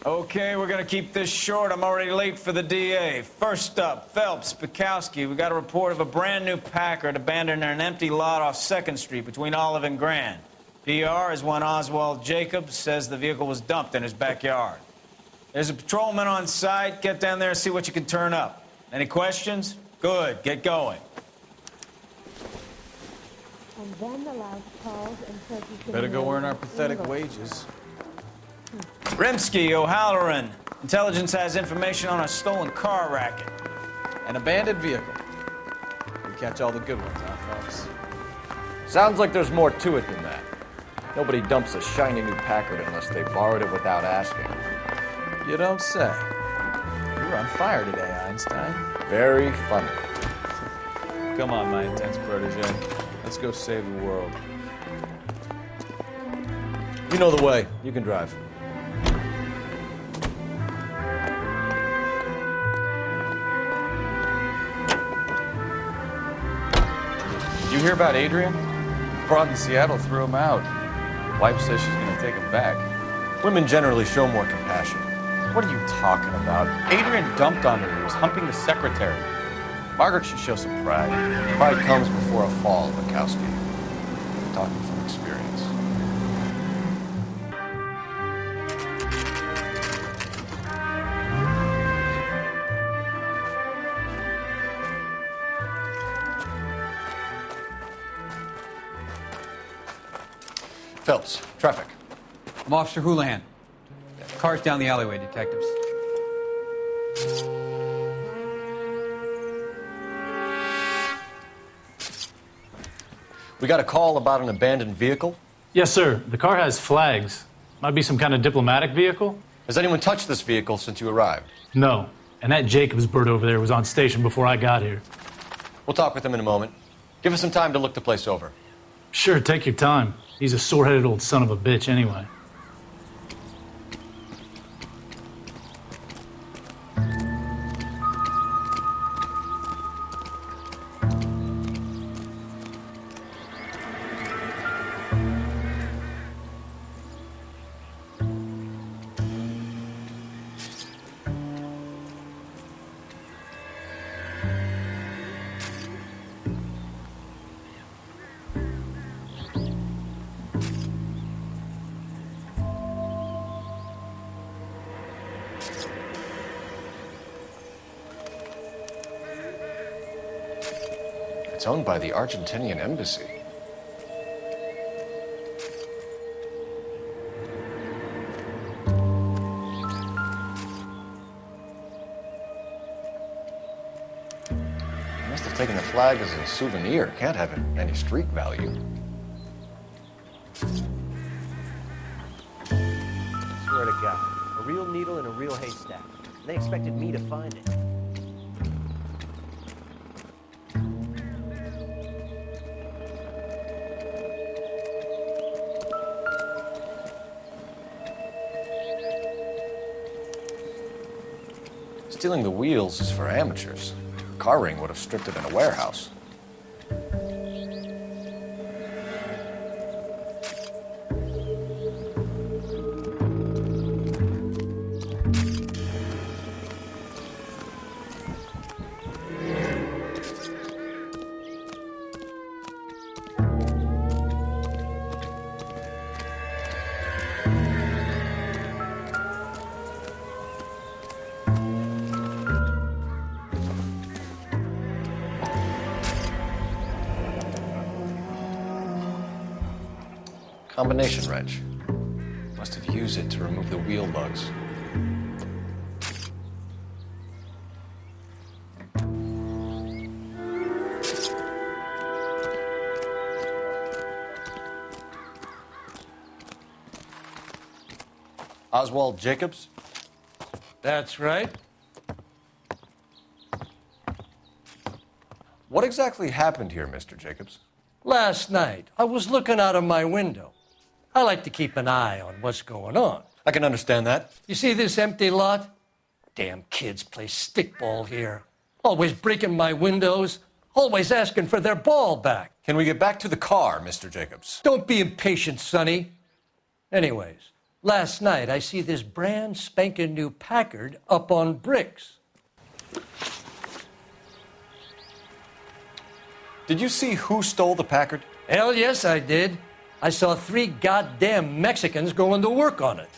Okay, we're gonna keep this short. I'm already late for the DA. First up, Phelps, Bukowski. We got a report of a brand new Packard abandoned in an empty lot off 2nd Street between Olive and Grand. PR is one Oswald Jacobs says the vehicle was dumped in his backyard. There's a patrolman on site. Get down there and see what you can turn up. Any questions? Good, get going. And then the loud calls and says he's gonna Better go marry earn our Miss pathetic Engel. wages. Rimsky, O'Halloran. Intelligence has information on a stolen car racket. An abandoned vehicle. We catch all the good ones, huh, Phelps? Sounds like there's more to it than that. Nobody dumps a shiny new Packard unless they borrowed it without asking. You don't say. You were on fire today, Einstein. Very funny. Come on, my intense protege. Let's go save the world. You know the way. You can drive. Did you hear about Adrian? Broad in Seattle threw him out. Wife says she's gonna take him back. Women generally show more compassion. What are you talking about? Adrian dumped on her. He was humping the secretary. Margaret should show some pride. Pride comes before a fall, Bukowski. Talking from experience. Phelps, traffic. I'm Officer Houlihan. Car's down the alleyway, detectives. We got a call about an abandoned vehicle. Yes, sir. The car has flags. Might be some kind of diplomatic vehicle? Has anyone touched this vehicle since you arrived? No. And that Jacobs bird over there was on station before I got here. We'll talk with him in a moment. Give us some time to look the place over. Sure, take your time. He's a sore-headed old son of a bitch anyway. It's owned by the Argentinian embassy. Must have taken the flag as a souvenir. Can't have any street value. Swear to God, a real needle in a real haystack. And they expected me to find it. Stealing the wheels is for amateurs. Car ring would have stripped it in a warehouse. Combination wrench. Must have used it to remove the wheel lugs. Oswald Jacobs? That's right. What exactly happened here, Mr. Jacobs? Last night, I was looking out of my window. I like to keep an eye on what's going on. I can understand that. You see this empty lot? Damn kids play stickball here. Always breaking my windows, always asking for their ball back. Can we get back to the car, Mr. Jacobs? Don't be impatient, Sonny. Anyways, Last night, I see this brand spanking new Packard up on bricks. Did you see who stole the Packard? Hell yes, I did. I saw 3 goddamn Mexicans going to work on it.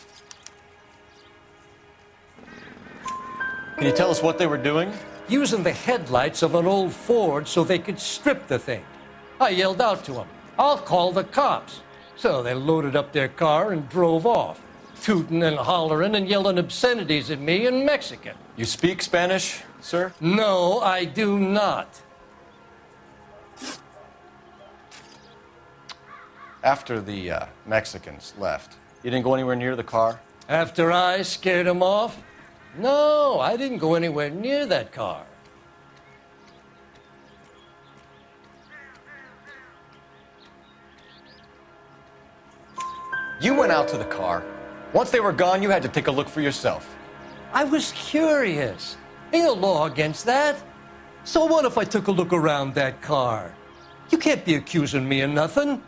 Can you tell us what they were doing? Using the headlights of an old Ford so they could strip the thing. I yelled out to them, "I'll call the cops." So they loaded up their car and drove off, tooting and hollering and yelling obscenities at me in Mexican. You speak Spanish, sir? No, I do not. After the Mexicans left, you didn't go anywhere near the car? After I scared them off? No, I didn't go anywhere near that car. You went out to the car. Once they were gone, you had to take a look for yourself. I was curious. Ain't no law against that. So what if I took a look around that car? You can't be accusing me of nothing.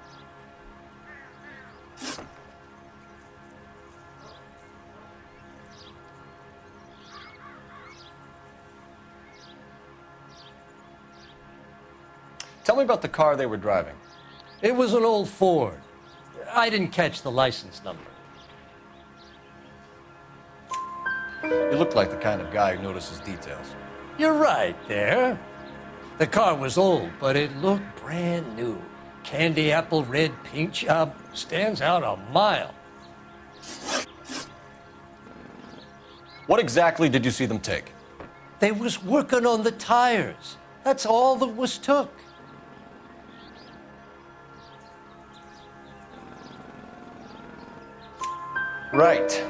Tell me about the car they were driving. It was an old Ford. I didn't catch the license number. You look like the kind of guy who notices details. You're right there. The car was old, but it looked brand new. Candy apple red paint job stands out a mile. What exactly did you see them take? They was working on the tires. That's all that was took. Right.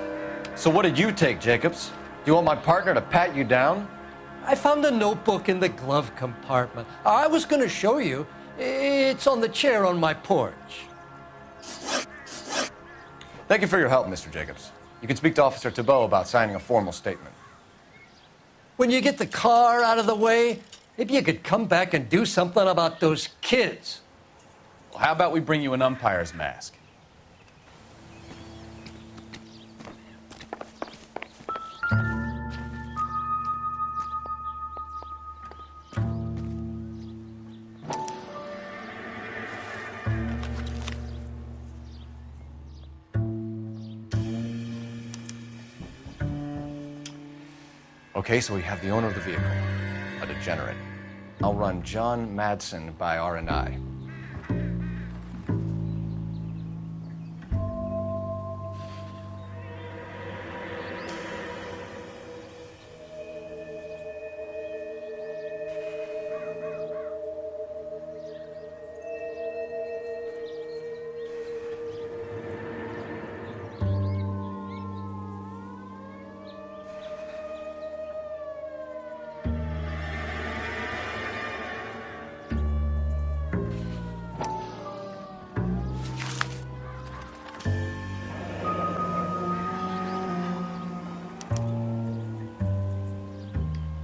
So what did you take, Jacobs? Do you want my partner to pat you down? I found a notebook in the glove compartment. I was going to show you. It's on the chair on my porch. Thank you for your help, Mr. Jacobs. You can speak to Officer Thibault about signing a formal statement. When you get the car out of the way, maybe you could come back and do something about those kids. Well, how about we bring you an umpire's mask? Okay, so we have the owner of the vehicle, a degenerate. I'll run John Madsen by R&I.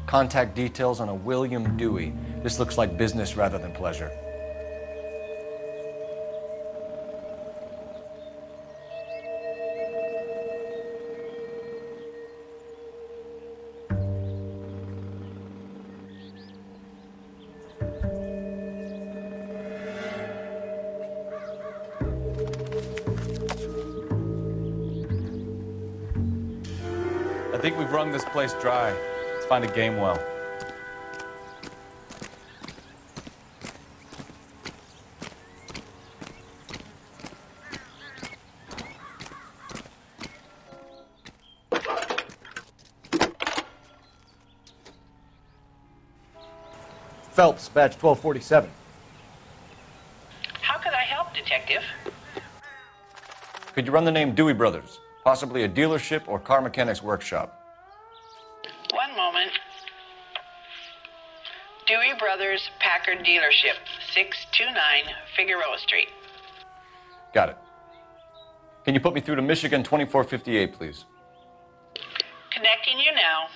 Contact details on a William Dewey. This looks like business rather than pleasure. I think we've wrung this place dry. Let's find a game well. Phelps, badge 1247. How could I help, Detective? Could you run the name Dewey Brothers? Possibly a dealership or car mechanics workshop. One moment. Dewey Brothers Packard Dealership, 629 Figueroa Street. Got it. Can you put me through to Michigan 2458, please? Connecting you now.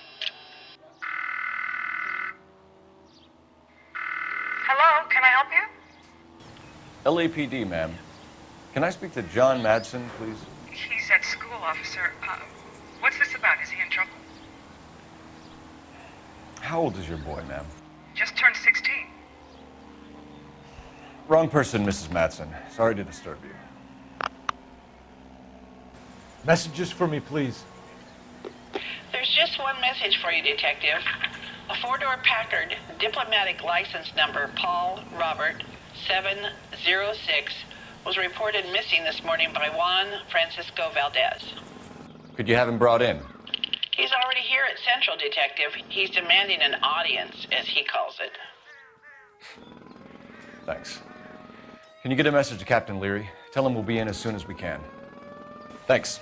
Hello, can I help you? LAPD, ma'am. Can I speak to John Madsen, please? He's at school, officer. What's this about? Is he in trouble? How old is your boy, ma'am? Just turned 16. Wrong person, Mrs. Madsen. Sorry to disturb you. Messages for me, please. There's just one message for you, Detective. A four-door Packard, diplomatic license number Paul Robert 706, was reported missing this morning by Juan Francisco Valdez. Could you have him brought in? He's already here at Central, Detective. He's demanding an audience, as he calls it. Thanks. Can you get a message to Captain Leary? Tell him we'll be in as soon as we can. Thanks.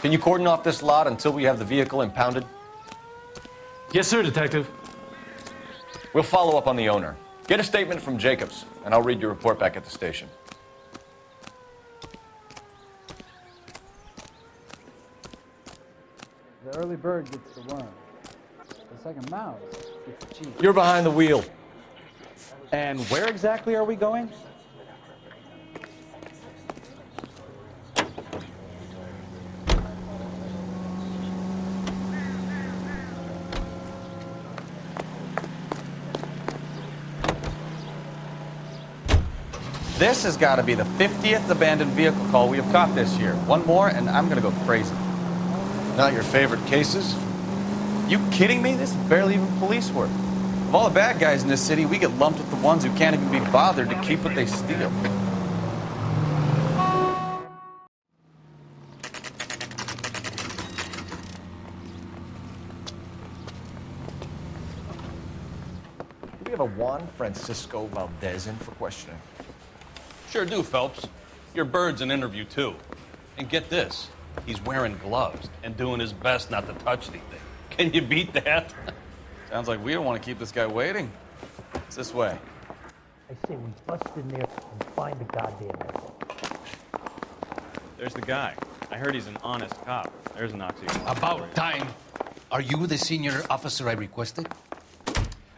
Can you cordon off this lot until we have the vehicle impounded? Yes, sir, Detective. We'll follow up on the owner. Get a statement from Jacobs, and I'll read your report back at the station. The early bird gets the worm. The second mouse gets the cheese. You're behind the wheel. And where exactly are we going? This has got to be the 50th abandoned vehicle call we have caught this year. One more, and I'm going to go crazy. Not your favorite cases? You kidding me? This is barely even police work. Of all the bad guys in this city, we get lumped with the ones who can't even be bothered to keep what they steal. Do we have a Juan Francisco Valdez in for questioning? Sure do, Phelps. Your bird's an interview, too. And get this, he's wearing gloves and doing his best not to touch anything. Can you beat that? Sounds like we don't want to keep this guy waiting. It's this way. I say we bust in there and find the goddamn asshole. There's the guy. I heard he's an honest cop. There's an oxymoron. About time. Are you the senior officer I requested?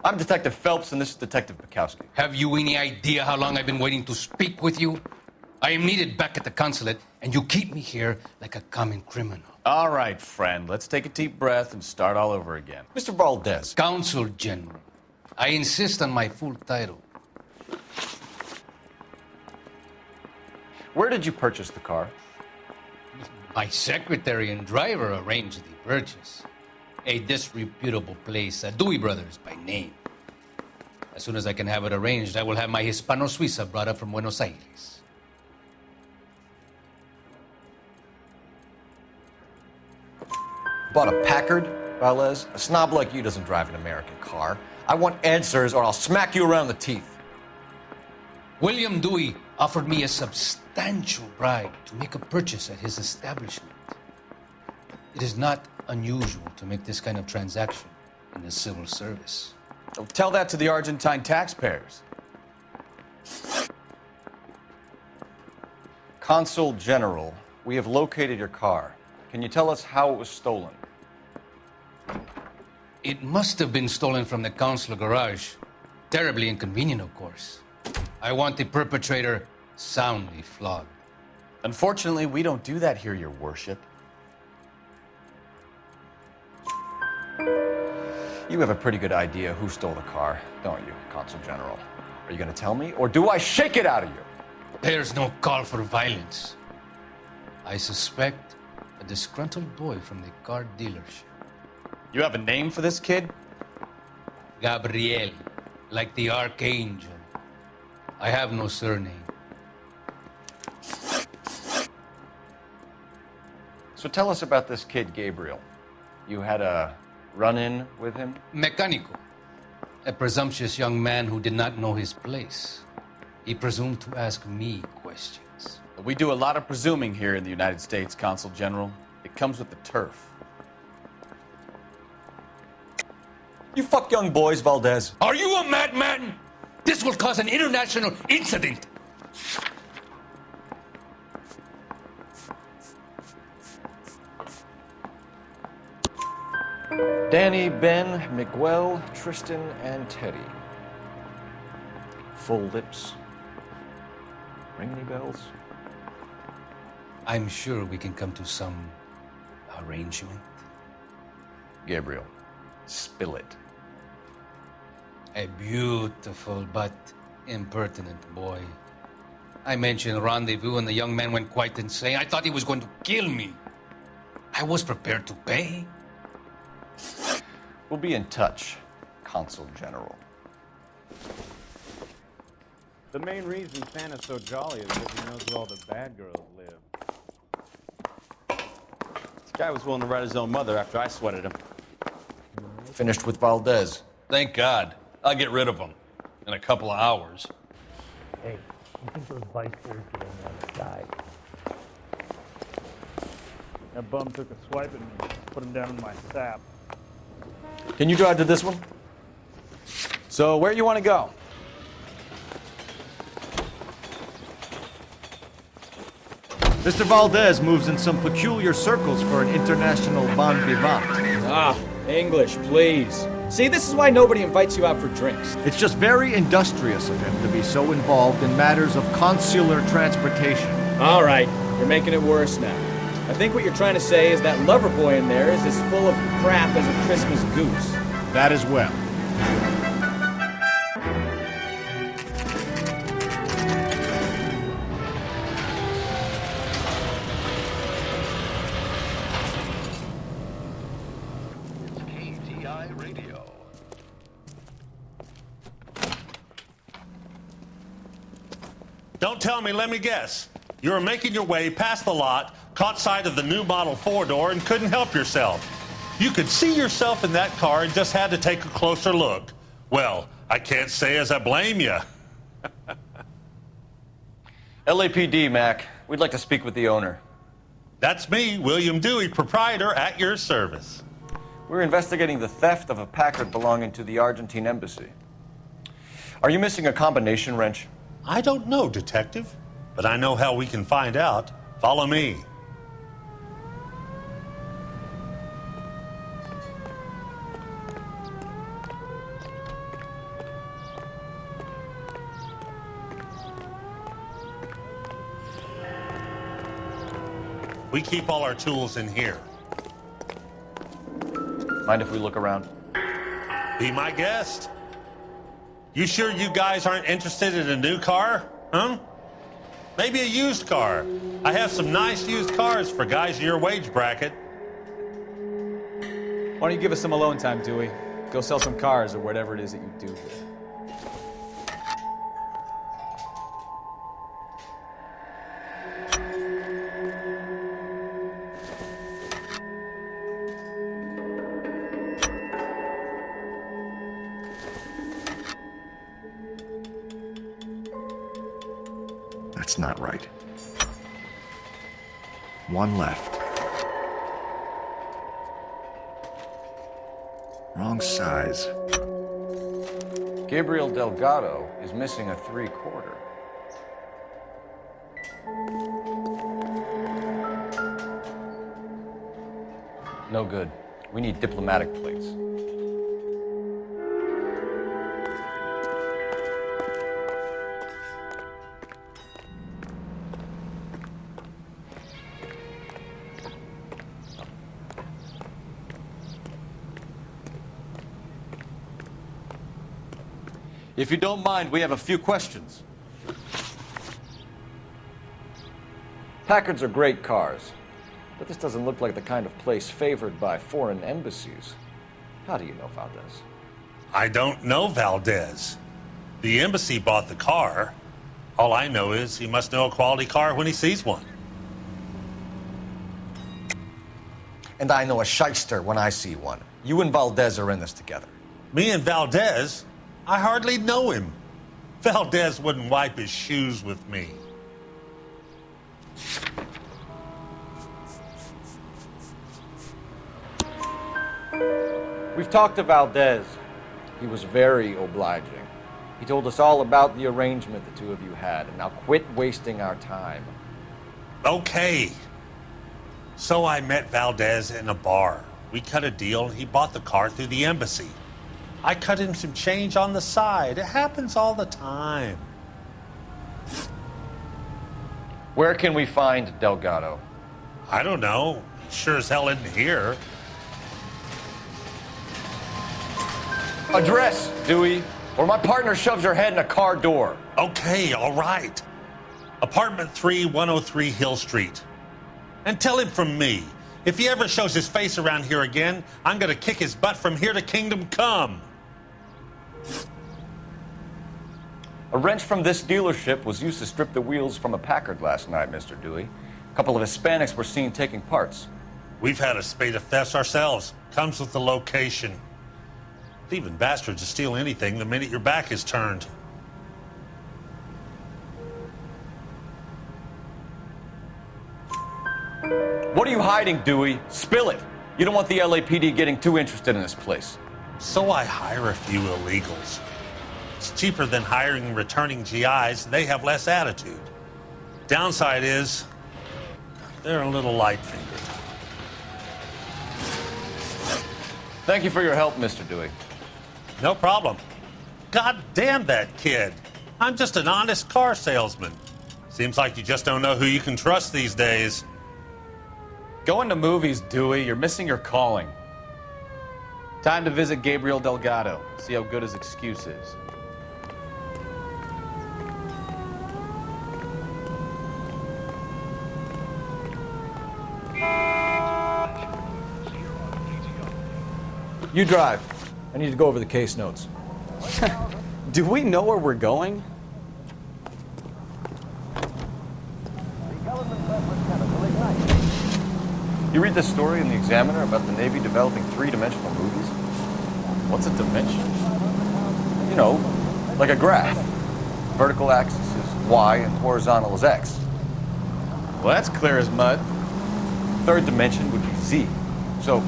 I'm Detective Phelps, and this is Detective Bukowski. Have you any idea how long I've been waiting to speak with you? I am needed back at the consulate, and you keep me here like a common criminal. All right, friend. Let's take a deep breath and start all over again. Mr. Valdez. Consul General. I insist on my full title. Where did you purchase the car? My secretary and driver arranged the purchase. A disreputable place, Dewey Brothers by name. As soon as I can have it arranged, I will have my Hispano Suiza brought up from Buenos Aires. Bought a Packard, Valdez? A snob like you doesn't drive an American car. I want answers or I'll smack you around the teeth. William Dewey offered me a substantial bribe to make a purchase at his establishment. It is not unusual to make this kind of transaction in the civil service. Oh, tell that to the Argentine taxpayers. Consul General, we have located your car. Can you tell us how it was stolen? It must have been stolen from the consular garage. Terribly inconvenient, of course. I want the perpetrator soundly flogged. Unfortunately, we don't do that here, Your Worship. You have a pretty good idea who stole the car, don't you, Consul General? Are you going to tell me, or do I shake it out of you? There's no call for violence. I suspect a disgruntled boy from the car dealership. You have a name for this kid? Gabriel, like the archangel. I have no surname. So tell us about this kid, Gabriel. You had a run-in with him? Mecánico. A presumptuous young man who did not know his place. He presumed to ask me questions. We do a lot of presuming here in the United States, Consul General. It comes with the turf. You fuck young boys, Valdez. Are you a madman? This will cause an international incident. Danny, Ben, Miguel, Tristan, and Teddy. Full lips. Ring any bells? I'm sure we can come to some arrangement. Gabriel, spill it. A beautiful but impertinent boy. I mentioned rendezvous and the young man went quite insane. I thought he was going to kill me. I was prepared to pay. We'll be in touch, Consul General. The main reason Santa's so jolly is because he knows where all the bad girls live. This guy was willing to write his own mother after I sweated him. Finished with Valdez. Thank God. I'll get rid of him in a couple of hours. Hey, you think those vice lords get on the other side? That bum took a swipe at me, put him down in my sap. Can you drive to this one? So, where you want to go? Mr. Valdez moves in some peculiar circles for an international bon vivant. Ah, English, please. See, this is why nobody invites you out for drinks. It's just very industrious of him to be so involved in matters of consular transportation. All right, you're making it worse now. I think what you're trying to say is that lover boy in there is as full of crap as a Christmas goose. That as well. Don't tell me, let me guess. You were making your way past the lot, caught sight of the new model four-door, and couldn't help yourself. You could see yourself in that car and just had to take a closer look. Well, I can't say as I blame you. LAPD, Mac. We'd like to speak with the owner. That's me, William Dewey, proprietor, at your service. We're investigating the theft of a Packard belonging to the Argentine embassy. Are you missing a combination wrench? I don't know, Detective, but I know how we can find out. Follow me. We keep all our tools in here. Mind if we look around? Be my guest. You sure you guys aren't interested in a new car? Huh? Maybe a used car. I have some nice used cars for guys in your wage bracket. Why don't you give us some alone time, Dewey? Go sell some cars or whatever it is that you do here. That's not right. One left. Wrong size. Gabriel Delgado is missing a 3/4. No good. We need diplomatic plates. If you don't mind, we have a few questions. Packards are great cars, but this doesn't look like the kind of place favored by foreign embassies. How do you know Valdez? I don't know Valdez. The embassy bought the car. All I know is he must know a quality car when he sees one. And I know a shyster when I see one. You and Valdez are in this together. Me and Valdez? I hardly know him. Valdez wouldn't wipe his shoes with me. We've talked to Valdez. He was very obliging. He told us all about the arrangement the two of you had, and now quit wasting our time. Okay. So I met Valdez in a bar. We cut a deal, and he bought the car through the embassy. I cut him some change on the side. It happens all the time. Where can we find Delgado? I don't know. Sure as hell isn't here. Address, Dewey, or my partner shoves her head in a car door. Okay, all right. Apartment 3, 103 Hill Street. And tell him from me, if he ever shows his face around here again, I'm gonna kick his butt from here to Kingdom Come. A wrench from this dealership was used to strip the wheels from a Packard last night, Mr. Dewey. A couple of Hispanics were seen taking parts. We've had a spate of thefts ourselves. Comes with the location. Thieving bastards to steal anything the minute your back is turned. What are you hiding, Dewey? Spill it. You don't want the LAPD getting too interested in this place. So I hire a few illegals. It's cheaper than hiring returning GIs. They have less attitude. Downside is, they're a little light-fingered. Thank you for your help, Mr. Dewey. No problem. God damn that kid. I'm just an honest car salesman. Seems like you just don't know who you can trust these days. Going to movies, Dewey. You're missing your calling. Time to visit Gabriel Delgado. See how good his excuse is. You drive. I need to go over the case notes. Do we know where we're going? You read this story in the Examiner about the Navy developing three-dimensional movies? What's a dimension? You know, like a graph. Vertical axis is Y and horizontal is X. Well, that's clear as mud. Third dimension would be Z. So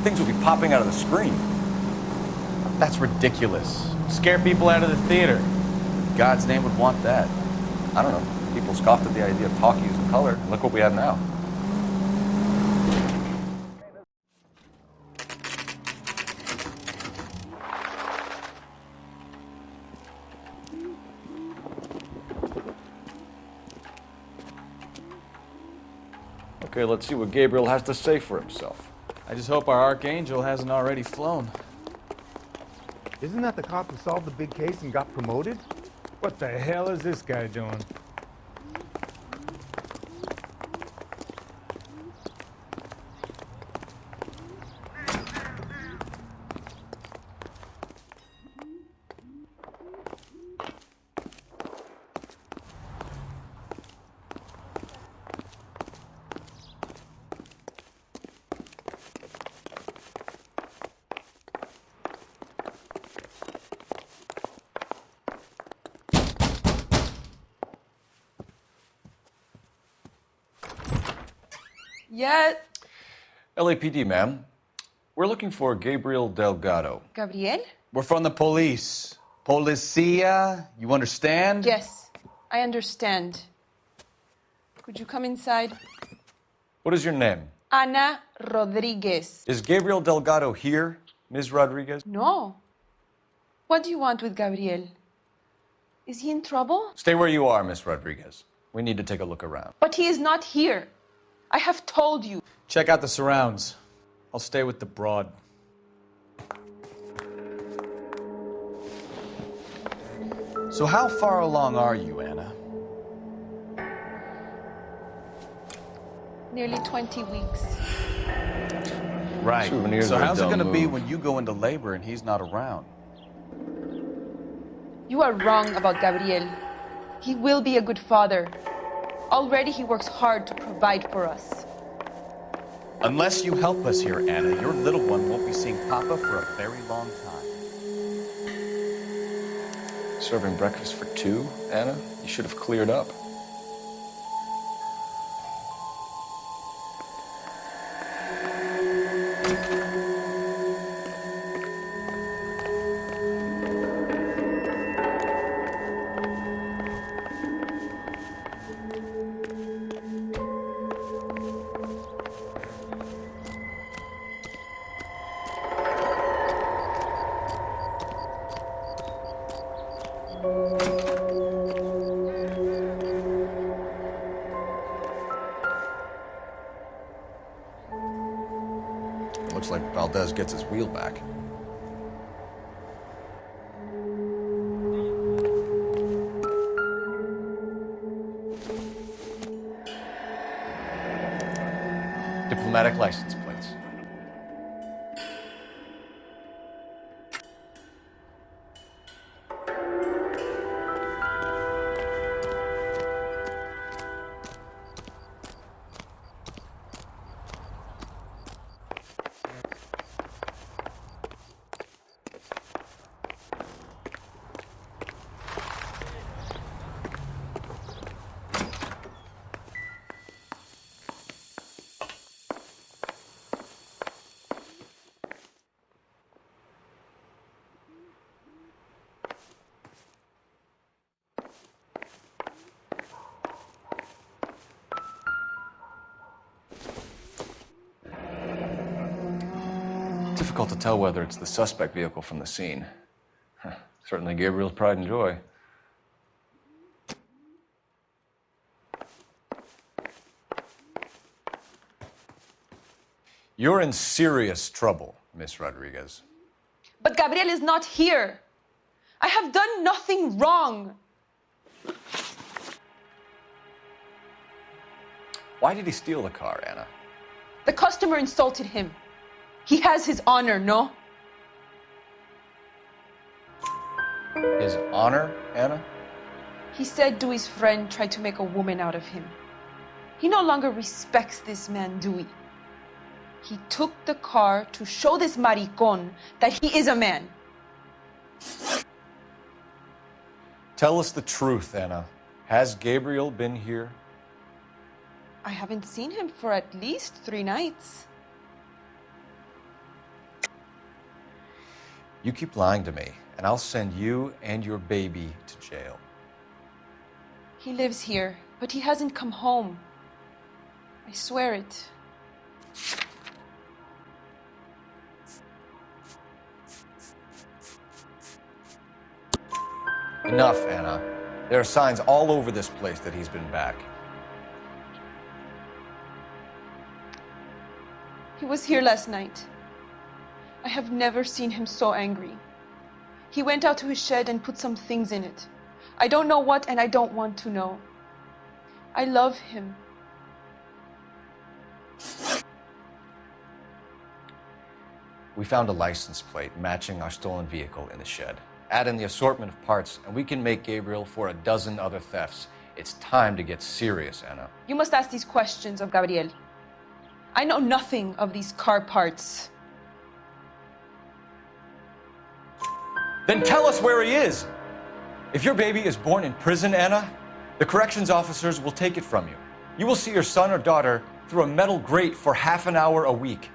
things would be popping out of the screen. That's ridiculous. Scare people out of the theater. God's name would want that. I don't know. People scoffed at the idea of talkies in color, and look what we have now. Okay, let's see what Gabriel has to say for himself. I just hope our archangel hasn't already flown. Isn't that the cop who solved the big case and got promoted? What the hell is this guy doing? Yeah. LAPD, ma'am. We're looking for Gabriel Delgado. Gabriel? We're from the police. Policia, you understand? Yes, I understand. Could you come inside? What is your name? Ana Rodriguez. Is Gabriel Delgado here, Ms. Rodriguez? No. What do you want with Gabriel? Is he in trouble? Stay where you are, Ms. Rodriguez. We need to take a look around. But he is not here. I have told you. Check out the surrounds. I'll stay with the broad. So how far along are you, Anna? Nearly 20 weeks. Right. Souvenirs So are a how's it dumb going to be move. when you go into labor and he's not around? You are wrong about Gabriel. He will be a good father. Already he works hard to provide for us. Unless you help us here, Anna, your little one won't be seeing Papa for a very long time. Serving breakfast for two, Anna? You should have cleared up. looks like Valdez gets his wheel back. Diplomatic license plates. Difficult to tell whether it's the suspect vehicle from the scene. Certainly Gabriel's pride and joy. You're in serious trouble, Miss Rodriguez. But Gabriel is not here. I have done nothing wrong. Why did he steal the car, Anna? The customer insulted him. He has his honor, no? His honor, Anna? He said Dewey's friend tried to make a woman out of him. He no longer respects this man, Dewey. He took the car to show this maricon that he is a man. Tell us the truth, Anna. Has Gabriel been here? I haven't seen him for at least 3 nights. You keep lying to me, and I'll send you and your baby to jail. He lives here, but he hasn't come home. I swear it. Enough, Anna. There are signs all over this place that he's been back. He was here last night. I have never seen him so angry. He went out to his shed and put some things in it. I don't know what, and I don't want to know. I love him. We found a license plate matching our stolen vehicle in the shed. Add in the assortment of parts, and we can make Gabriel for a dozen other thefts. It's time to get serious, Anna. You must ask these questions of Gabriel. I know nothing of these car parts. Then tell us where he is! If your baby is born in prison, Anna, the corrections officers will take it from you. You will see your son or daughter through a metal grate for half an hour a week.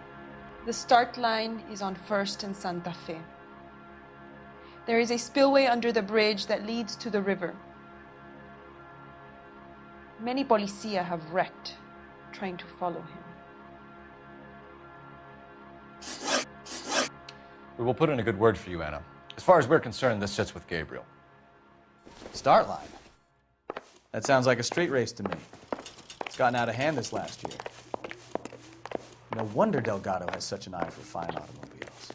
The start line is on 1st and Santa Fe. There is a spillway under the bridge that leads to the river. Many policia have wrecked trying to follow him. We will put in a good word for you, Anna. As far as we're concerned, this sits with Gabriel. Start line. That sounds like a straight race to me. It's gotten out of hand this last year. No wonder Delgado has such an eye for fine automobiles.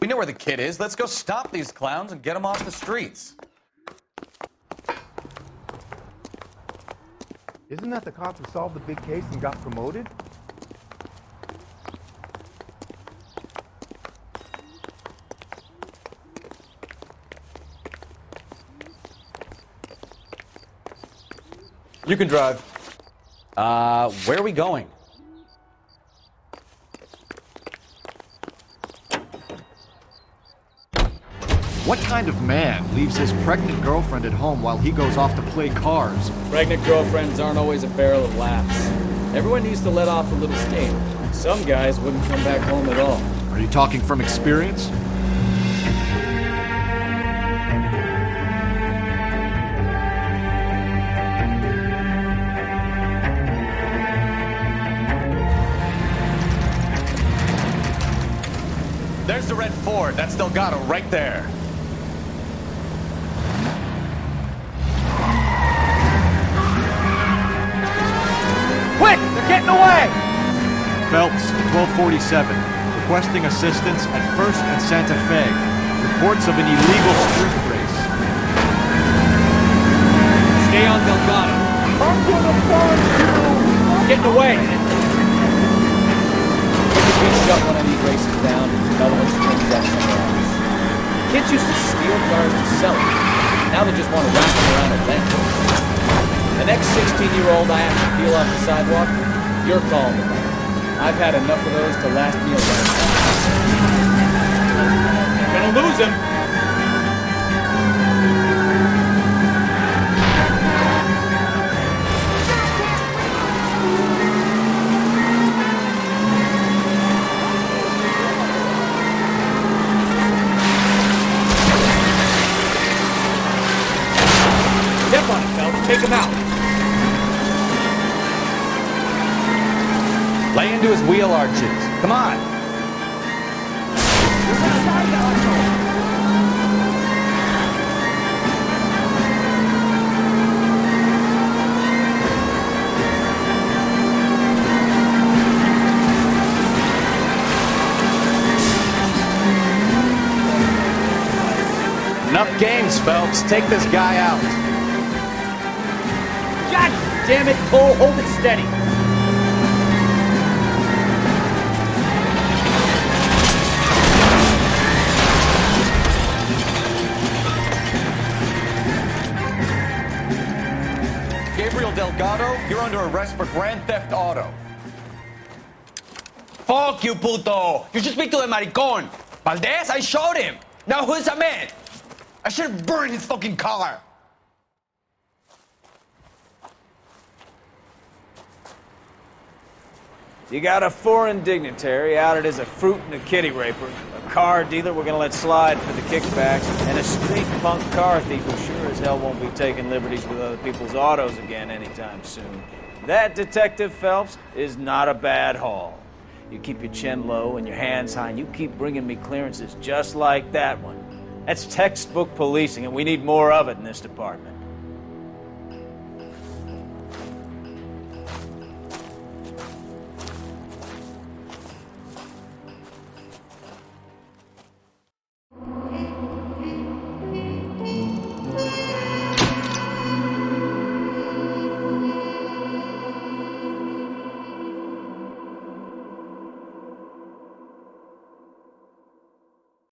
We know where the kid is. Let's go stop these clowns and get them off the streets. Isn't that the cop who solved the big case and got promoted? You can drive. Where are we going? What kind of man leaves his pregnant girlfriend at home while he goes off to play cars? Pregnant girlfriends aren't always a barrel of laughs. Everyone needs to let off a little steam. Some guys wouldn't come back home at all. Are you talking from experience? There's the red Ford. That's Delgado right there. Quick! They're getting away! Phelps, 1247. Requesting assistance at 1st and Santa Fe. Reports of an illegal street race. Stay on Delgado. I'm gonna find you! Get away! We shut one of these races down, another one springs up somewhere else. Kids used to steal cars to sell them. Now they just want to wrap them around a lens. The next 16-year-old I have to peel off the sidewalk, you're calling me. I've had enough of those to last me a lifetime. Gonna lose him. Step on it, Phelps. Take him out. Lay into his wheel arches. Come on. Enough games, Phelps. Take this guy out. God damn it, Cole. Hold it steady. Gabriel Delgado, you're under arrest for Grand Theft Auto. Fuck you, puto! You should speak to the maricón. Valdez, I showed him. Now who's a man? I should have burned his fucking car. You got a foreign dignitary outed as a fruit and a kitty raper, a car dealer we're gonna let slide for the kickbacks, and a street punk car thief who sure as hell won't be taking liberties with other people's autos again anytime soon. That, Detective Phelps, is not a bad haul. You keep your chin low and your hands high, and you keep bringing me clearances just like that one. That's textbook policing, and we need more of it in this department.